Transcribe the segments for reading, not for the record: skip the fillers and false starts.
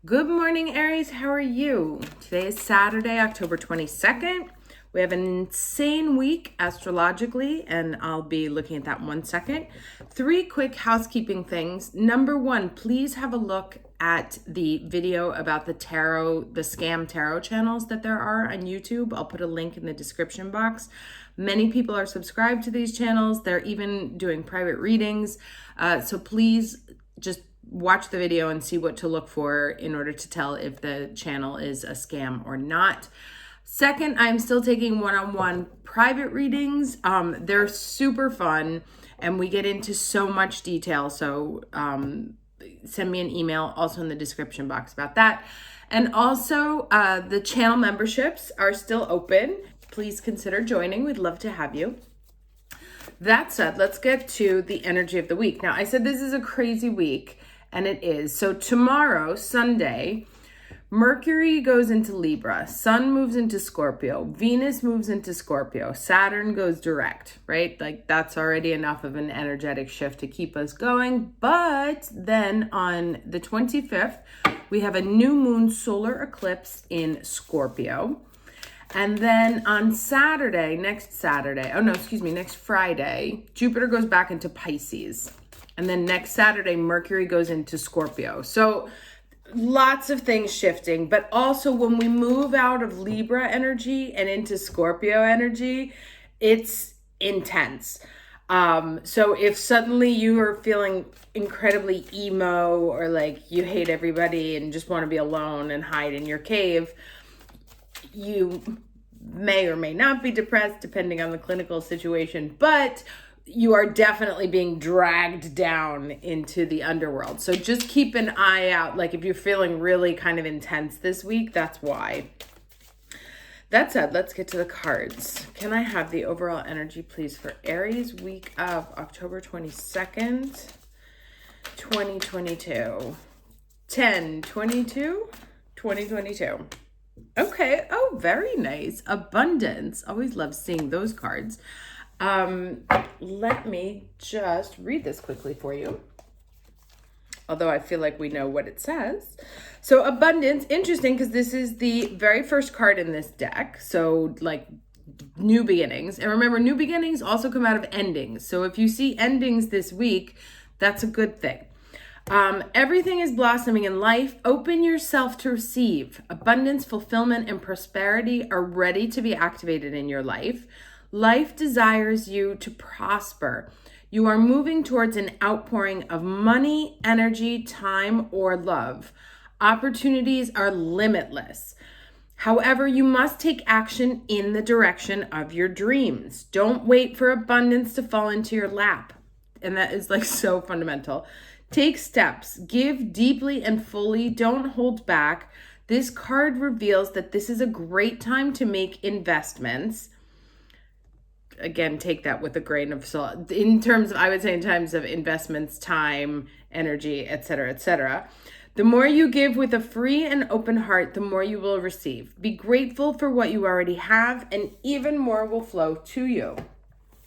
Good morning, Aries. How are you? Today is Saturday, October 22nd. We have an insane week astrologically, and I'll be looking at that in 1 second. 3 quick housekeeping things. Number 1, please have a look at the video about the scam tarot channels that there are on YouTube. I'll put a link in the description box. Many people are subscribed to these channels. They're even doing private readings. So please just watch the video and see what to look for in order to tell if the channel is a scam or not. Second, I'm still taking one-on-one private readings. They're super fun and we get into so much detail. So send me an email also in the description box about that. And also the channel memberships are still open. Please consider joining. We'd love to have you. That said, let's get to the energy of the week. Now, I said this is a crazy week, and it is. So tomorrow, Sunday, Mercury goes into Libra, Sun moves into Scorpio, Venus moves into Scorpio, Saturn goes direct, right? Like that's already enough of an energetic shift to keep us going. But then on the 25th, we have a new moon solar eclipse in Scorpio. And then on next Friday, Jupiter goes back into Pisces. And then next Saturday, Mercury goes into Scorpio. So lots of things shifting, but also when we move out of Libra energy and into Scorpio energy, it's intense. So if suddenly you are feeling incredibly emo or like you hate everybody and just want to be alone and hide in your cave, you may or may not be depressed depending on the clinical situation, but you are definitely being dragged down into the underworld. So just keep an eye out. Like if you're feeling really kind of intense this week, that's why. That said, let's get to the cards. Can I have the overall energy, please, for Aries week of October 22nd, 2022? 10/22/2022. Okay. Oh, very nice. Abundance. Always love seeing those cards. Let me just read this quickly for you. Although I feel like we know what it says. So abundance, interesting because this is the very first card in this deck. So like new beginnings. And remember, new beginnings also come out of endings. So if you see endings this week, that's a good thing. Everything is blossoming in life. Open yourself to receive. Abundance, fulfillment, and prosperity are ready to be activated in your life. Life desires you to prosper. You are moving towards an outpouring of money, energy, time, or love. Opportunities are limitless. However, you must take action in the direction of your dreams. Don't wait for abundance to fall into your lap. And that is like so fundamental. Take steps. Give deeply and fully. Don't hold back. This card reveals that this is a great time to make investments. Again, take that with a grain of salt. In terms of, I would say in terms of investments, time, energy, etc., etc. The more you give with a free and open heart, the more you will receive. Be grateful for what you already have, and even more will flow to you.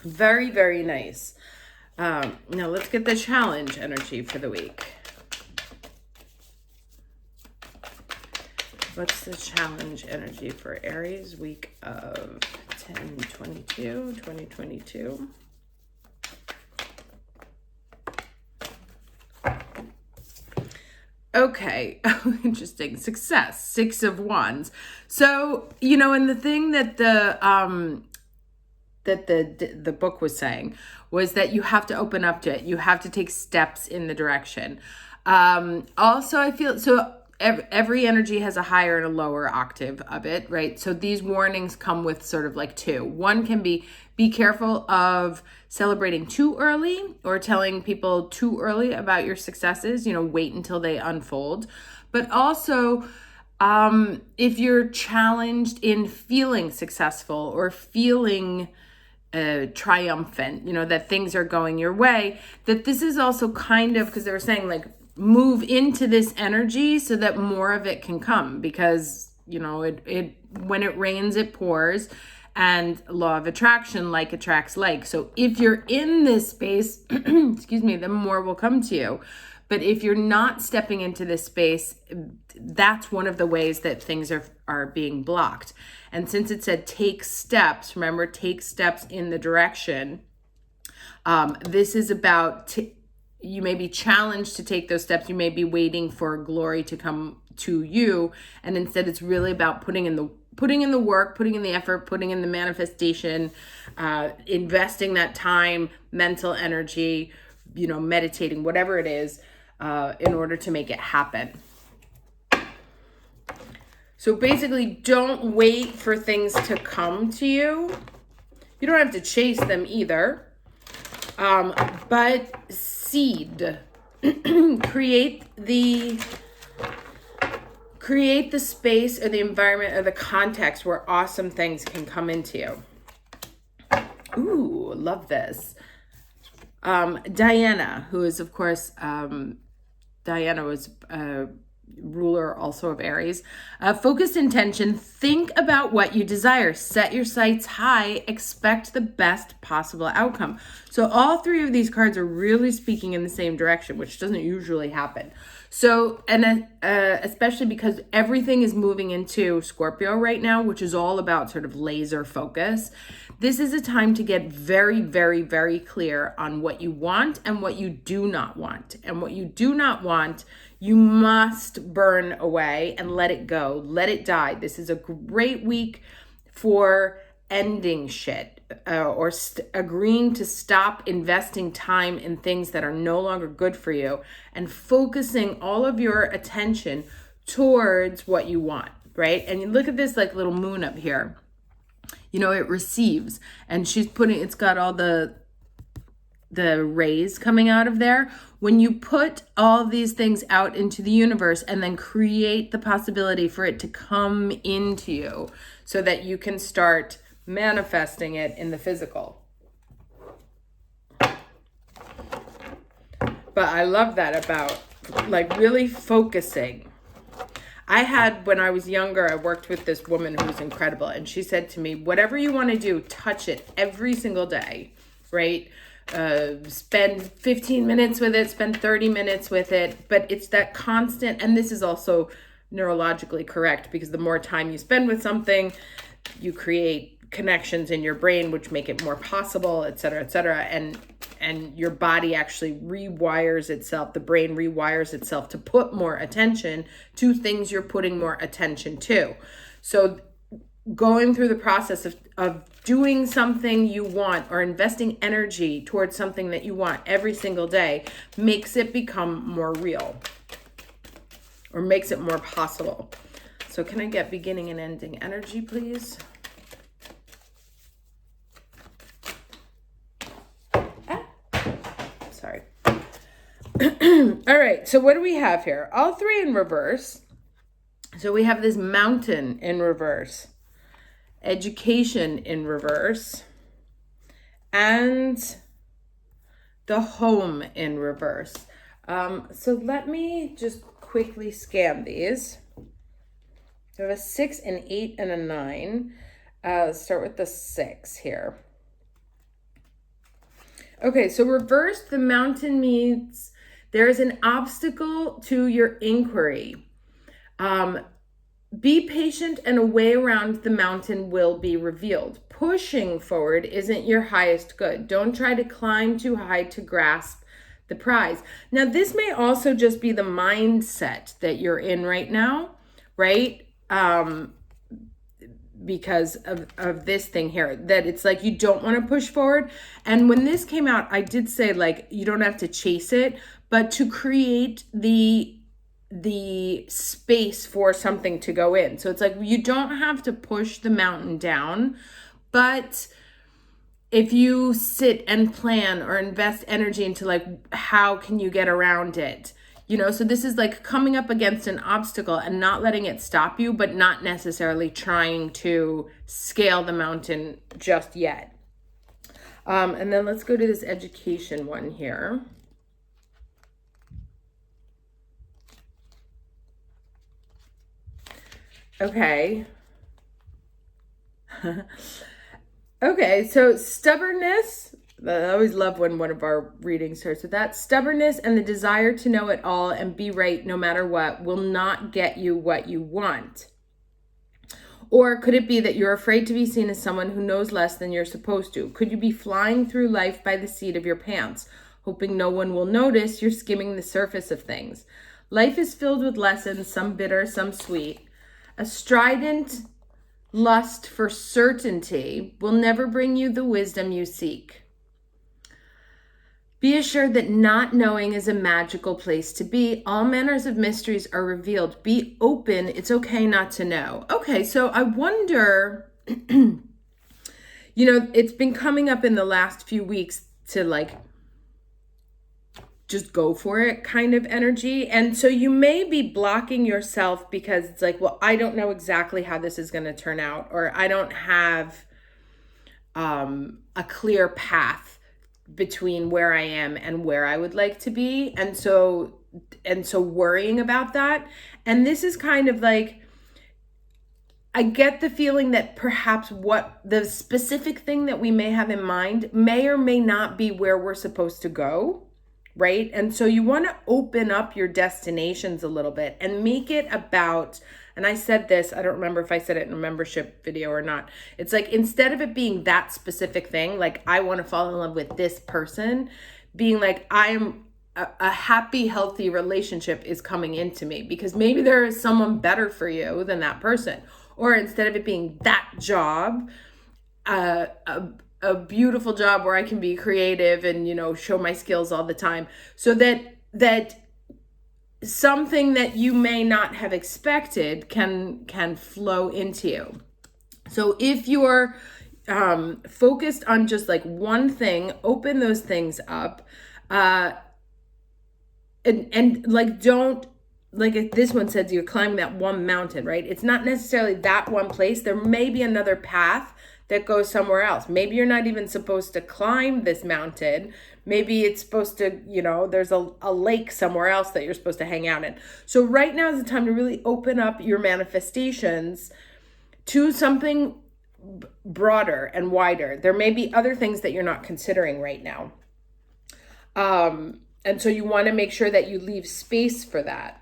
Very, very nice. Now let's get the challenge energy for the week. What's the challenge energy for Aries week of 10/22/2022? Okay, interesting. Success, 6 of Wands. So, and the thing that the book was saying was that you have to open up to it. You have to take steps in the direction. Also, I feel so. Every energy has a higher and a lower octave of it, right? So these warnings come with sort of like 2. One can be careful of celebrating too early or telling people too early about your successes, wait until they unfold. But also, if you're challenged in feeling successful or feeling triumphant, that things are going your way, that this is also kind of, because they were saying like, move into this energy so that more of it can come, because it when it rains it pours, and law of attraction, like attracts like. So if you're in this space excuse me, then more will come to you. But if you're not stepping into this space, that's one of the ways that things are being blocked. And since it said take steps, remember, take steps in the direction. This is about, you may be challenged to take those steps. You may be waiting for glory to come to you. And instead it's really about putting in the work, putting in the effort, putting in the manifestation, investing that time, mental energy, meditating, whatever it is, in order to make it happen. So basically, don't wait for things to come to you. You don't have to chase them either. But seed, create the space or the environment or the context where awesome things can come into you. Ooh, love this. Diana, who is, of course, Diana was ruler also of Aries. Focused intention, think about what you desire, set your sights high, expect the best possible outcome. So all three of these cards are really speaking in the same direction, which doesn't usually happen. So, and especially because everything is moving into Scorpio right now, which is all about sort of laser focus. This is a time to get very, very, very clear on what you want and what you do not want. And what you do not want, you must burn away and let it go. Let it die. This is a great week for ending shit or agreeing to stop investing time in things that are no longer good for you and focusing all of your attention towards what you want, right? And you look at this like little moon up here. It receives, and it's got all the rays coming out of there. When you put all these things out into the universe and then create the possibility for it to come into you so that you can start manifesting it in the physical. But I love that about like really focusing. When I was younger, I worked with this woman who was incredible. And she said to me, whatever you want to do, touch it every single day, right? Spend 15 minutes with it, spend 30 minutes with it. But it's that constant, and this is also neurologically correct, because the more time you spend with something, you create connections in your brain, which make it more possible, et cetera, and your body actually rewires itself. The brain rewires itself to put more attention to things you're putting more attention to. So going through the process of doing something you want or investing energy towards something that you want every single day makes it become more real or makes it more possible. So can I get beginning and ending energy, please? Sorry. All right, so what do we have here? All three in reverse. So we have this mountain in reverse, education in reverse, and the home in reverse. So let me just quickly scan these. So I have a 6, an 8, and a 9. Let's start with the 6 here. Okay, so reverse, the mountain means there is an obstacle to your inquiry. Be patient and a way around the mountain will be revealed. Pushing forward isn't your highest good. Don't try to climb too high to grasp the prize. Now, this may also just be the mindset that you're in right now, right? Because of this thing here, that it's like you don't want to push forward. And when this came out, I did say like you don't have to chase it, but to create the space for something to go in. So it's like you don't have to push the mountain down, but if you sit and plan or invest energy into like how can you get around it, so this is like coming up against an obstacle and not letting it stop you, but not necessarily trying to scale the mountain just yet. And then let's go to this education one here. Okay. Okay, so stubbornness, I always love when one of our readings starts with that. Stubbornness and the desire to know it all and be right no matter what will not get you what you want. Or could it be that you're afraid to be seen as someone who knows less than you're supposed to? Could you be flying through life by the seat of your pants, hoping no one will notice you're skimming the surface of things? Life is filled with lessons, some bitter, some sweet. A strident lust for certainty will never bring you the wisdom you seek. Be assured that not knowing is a magical place to be. All manners of mysteries are revealed. Be open. It's okay not to know. Okay, so I wonder, it's been coming up in the last few weeks to like just go for it kind of energy. And so you may be blocking yourself because it's like, well, I don't know exactly how this is going to turn out, or I don't have a clear path between where I am and where I would like to be. And so worrying about that. And this is kind of like, I get the feeling that perhaps what the specific thing that we may have in mind may or may not be where we're supposed to go, right? And so you want to open up your destinations a little bit and make it about, and I said this, I don't remember if I said it in a membership video or not. It's like, instead of it being that specific thing, like I want to fall in love with this person, being like, I am a happy, healthy relationship is coming into me, because maybe there is someone better for you than that person. Or instead of it being that job, a beautiful job where I can be creative and, show my skills all the time, so that something that you may not have expected can flow into you. So if you're focused on just like one thing, open those things up, and like, don't, like if this one says you're climbing that one mountain, right? It's not necessarily that one place. There may be another path that goes somewhere else. Maybe you're not even supposed to climb this mountain. Maybe it's supposed to, there's a lake somewhere else that you're supposed to hang out in. So right now is the time to really open up your manifestations to something broader and wider. There may be other things that you're not considering right now. And so you want to make sure that you leave space for that.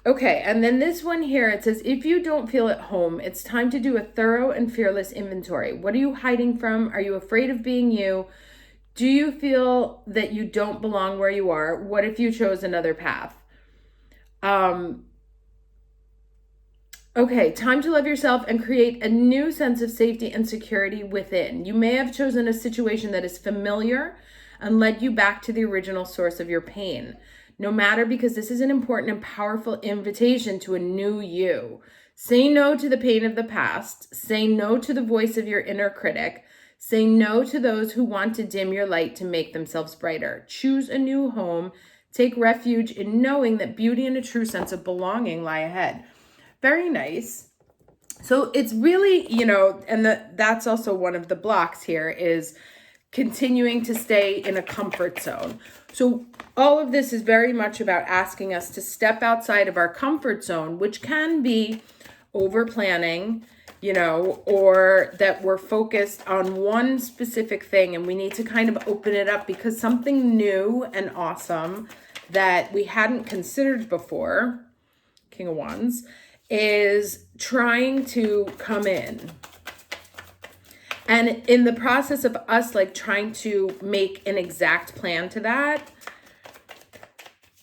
Okay, and then this one here, it says, if you don't feel at home, it's time to do a thorough and fearless inventory. What are you hiding from? Are you afraid of being you? Do you feel that you don't belong where you are? What if you chose another path? Okay, time to love yourself and create a new sense of safety and security within. You may have chosen a situation that is familiar and led you back to the original source of your pain. No matter, because this is an important and powerful invitation to a new you. Say no to the pain of the past. Say no to the voice of your inner critic. Say no to those who want to dim your light to make themselves brighter. Choose a new home. Take refuge in knowing that beauty and a true sense of belonging lie ahead. Very nice. So it's really, and that's also one of the blocks here is continuing to stay in a comfort zone. So all of this is very much about asking us to step outside of our comfort zone, which can be over planning, or that we're focused on one specific thing and we need to kind of open it up because something new and awesome that we hadn't considered before, King of Wands, is trying to come in. And in the process of us like trying to make an exact plan to that,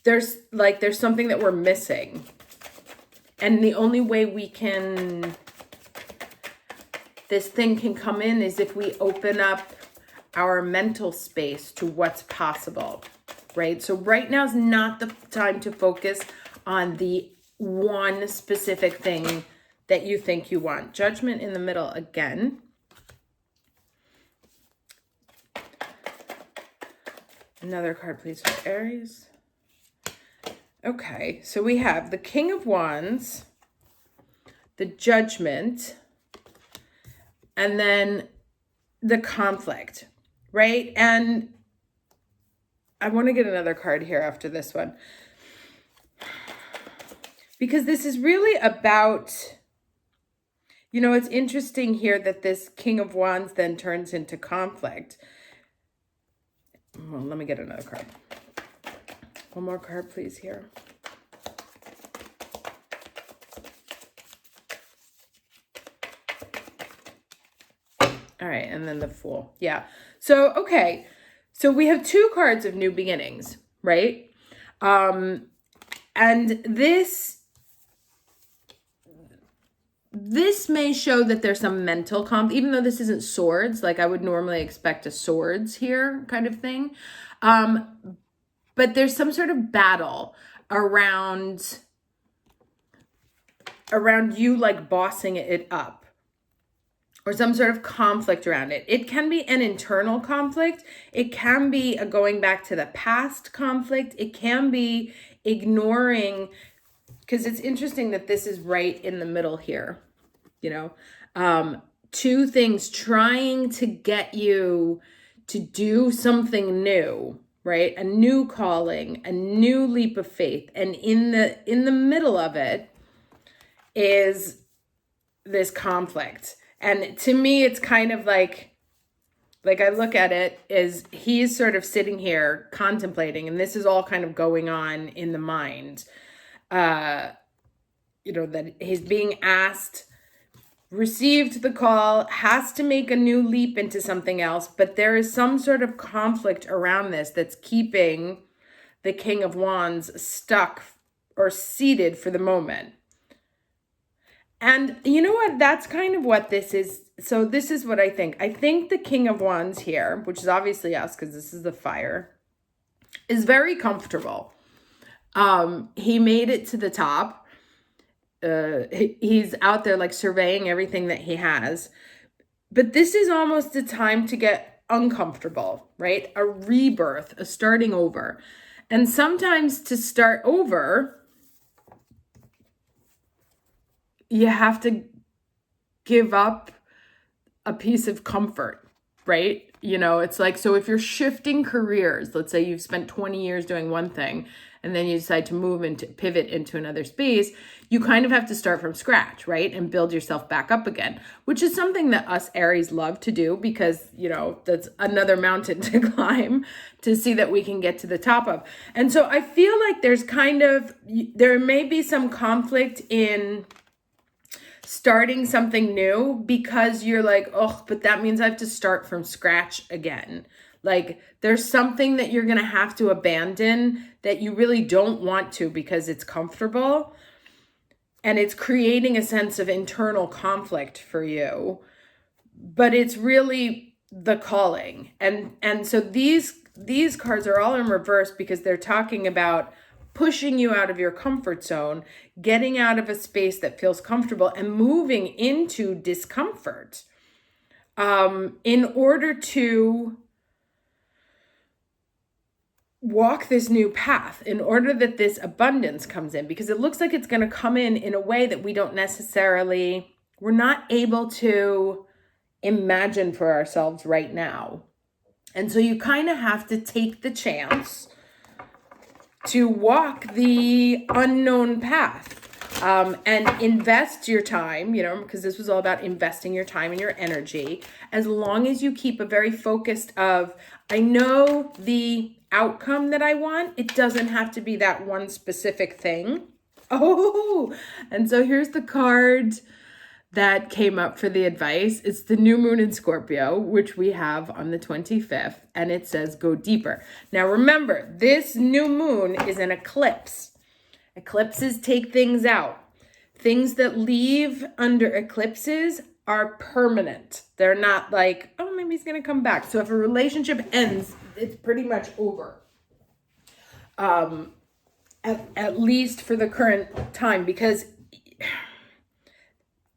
there's something that we're missing. And the only way this thing can come in is if we open up our mental space to what's possible, right? So right now is not the time to focus on the one specific thing that you think you want. Judgment in the middle again. Another card, please, for Aries. Okay, so we have the King of Wands, the Judgment, and then the Conflict, right? And I want to get another card here after this one, because this is really about, You know, it's interesting here that this King of Wands then turns into conflict. Well, let me get another card. One more card, please, here. All right, and then the Fool. Yeah. So, okay. So we have two cards of new beginnings, right? And this may show that there's some mental even though this isn't swords, like I would normally expect a swords here kind of thing. But there's some sort of battle around you, like bossing it up, or some sort of conflict around it. It can be an internal conflict. It can be a going back to the past conflict. It can be ignoring, because it's interesting that this is right in the middle here, you know, two things trying to get you to do something new, right? A new calling, a new leap of faith. And in the middle of it is this conflict. And to me, it's kind of like I look at it as he's sort of sitting here contemplating, and this is all kind of going on in the mind. You know, that he's being asked, received the call, has to make a new leap into something else, but there is some sort of conflict around this that's keeping the King of Wands stuck or seated for the moment. And you know what? That's kind of what this is. So this is what I think. I think the King of Wands here, which is obviously us because this is the fire, is very comfortable. He made it to the top. He's out there like surveying everything that he has. But this is almost a time to get uncomfortable, right? A rebirth, a starting over. And sometimes to start over, you have to give up a piece of comfort, right? You know, it's like, so if you're shifting careers, let's say you've spent 20 years doing one thing and then you decide to pivot into another space, you kind of have to start from scratch, right? And build yourself back up again, which is something that us Aries love to do because, you know, that's another mountain to climb to see that we can get to the top of. And so I feel like there may be some conflict in starting something new because you're like, oh, but that means I have to start from scratch again. Like there's something that you're going to have to abandon that you really don't want to because it's comfortable. And it's creating a sense of internal conflict for you. But it's really the calling. And so these cards are all in reverse because they're talking about pushing you out of your comfort zone, getting out of a space that feels comfortable and moving into discomfort in order to walk this new path, in order that this abundance comes in, because it looks like it's going to come in a way that we're not able to imagine for ourselves right now. And so you kind of have to take the chance to walk the unknown path and invest your time, you know, because this was all about investing your time and your energy, as long as you keep a very focused of, I know the outcome that I want. It doesn't have to be that one specific thing. Oh, and so here's the card that came up for the advice. It's the new moon in Scorpio, which we have on the 25th, and it says go deeper. Now remember, this new moon is an eclipse. Eclipses take things out. Things that leave under eclipses are permanent. They're not like, oh, maybe he's going to come back. So if a relationship ends, it's pretty much over. At least for the current time, because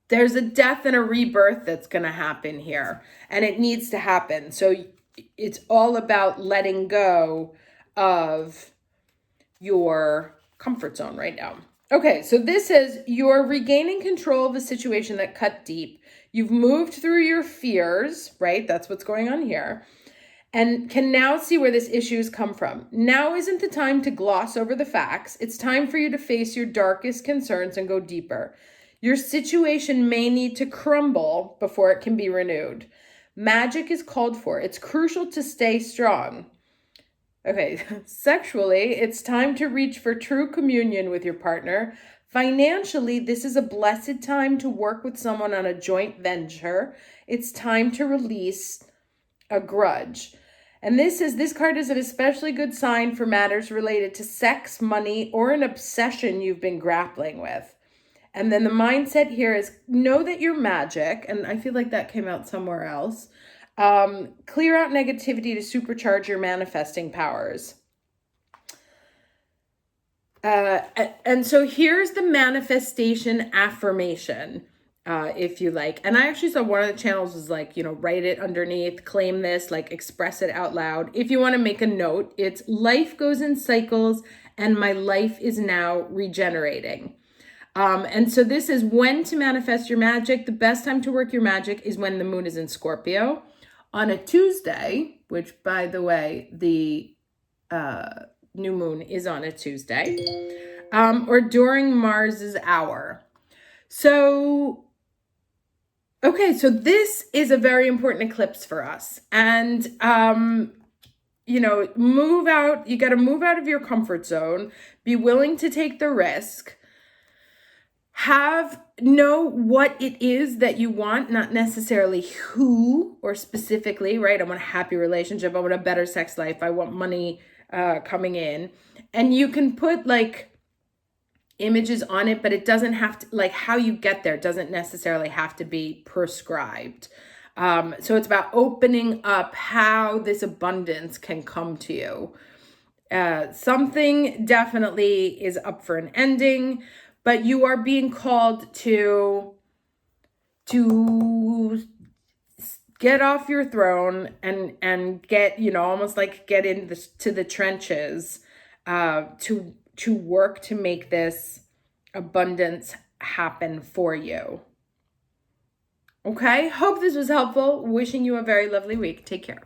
there's a death and a rebirth that's going to happen here, and it needs to happen. So it's all about letting go of your comfort zone right now. Okay, so this says you're regaining control of a situation that cut deep. You've moved through your fears, right? That's what's going on here. And can now see where this issue has come from. Now isn't the time to gloss over the facts. It's time for you to face your darkest concerns and go deeper. Your situation may need to crumble before it can be renewed. Magic is called for. It's crucial to stay strong. Okay, sexually, it's time to reach for true communion with your partner. Financially, this is a blessed time to work with someone on a joint venture. It's time to release a grudge. And this card is an especially good sign for matters related to sex, money, or an obsession you've been grappling with. And then the mindset here is know that you're magic. And I feel like that came out somewhere else. Clear out negativity to supercharge your manifesting powers. And so here's the manifestation affirmation, if you like. And I actually saw one of the channels was like, write it underneath, claim this, like express it out loud. If you want to make a note, it's life goes in cycles and my life is now regenerating. And so this is when to manifest your magic. The best time to work your magic is when the moon is in Scorpio on a Tuesday, which by the way, the new moon is on a Tuesday, or during Mars's hour. So, okay, so this is a very important eclipse for us. And, move out. You got to move out of your comfort zone, be willing to take the risk. Know what it is that you want, not necessarily who or specifically, right? I want a happy relationship. I want a better sex life. I want money coming in. And you can put like images on it, but it doesn't have to, like how you get there doesn't necessarily have to be prescribed. So it's about opening up how this abundance can come to you. Something definitely is up for an ending, but you are being called to get off your throne and get, almost like get to the trenches, to work to make this abundance happen for you. Okay, hope this was helpful. Wishing you a very lovely week. Take care.